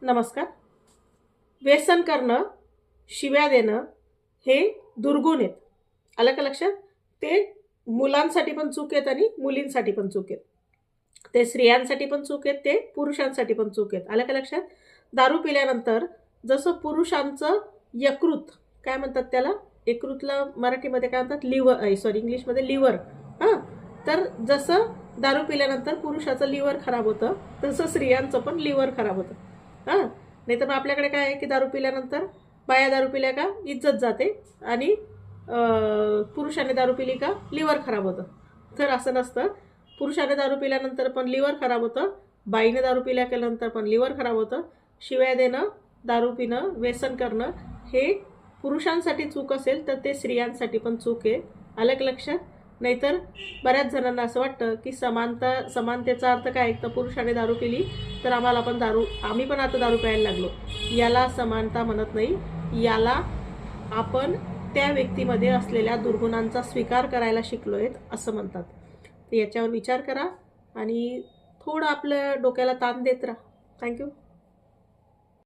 नमस्कार. व्यसन करणं, शिव्या देणं हे दुर्गुण आहेत. आलं का लक्षात? ते मुलांसाठी पण चूक आहेत आणि मुलींसाठी पण चूक आहेत. ते स्त्रियांसाठी पण चूक आहेत, ते पुरुषांसाठी पण चूक आहेत. आलं का लक्षात? दारू पिल्यानंतर जसं पुरुषांचं यकृत काय म्हणतात त्याला? यकृतला मराठीमध्ये काय म्हणतात? इंग्लिशमध्ये लिव्हर. हां, तर जसं दारू पिल्यानंतर पुरुषाचं लिव्हर खराब होतं, तसं स्त्रियांचं पण लिव्हर खराब होतं. हां, नाहीतर मग आपल्याकडे काय आहे की दारू पिल्यानंतर बाया दारू पिल्या का इज्जत जाते आणि पुरुषाने दारू पिली का लिव्हर खराब होतं. तर असं नसतं. पुरुषाने दारू पिल्यानंतर पण लिव्हर खराब होतं, बाईने दारू पिल्यानंतर पण लिव्हर खराब होतं. शिव्या देणं, दारू पिणं, व्यसन करणं हे पुरुषांसाठी चूक असेल तर ते स्त्रियांसाठी पण चूक आहे. आलं का लक्षात? नाहीतर बऱ्याच जणांना असं वाटतं की समानतेचा अर्थ काय? तर पुरुषाने दारू पिली तर आम्ही पण आता दारू प्यायला लागलो. याला समानता म्हणत नाही. याला आपण त्या व्यक्तीमध्ये असलेल्या दुर्गुणांचा स्वीकार करायला शिकलोय असं म्हणतात. तर याच्यावर विचार करा आणि थोडं आपल्या डोक्याला ताण देत राहा. थँक्यू.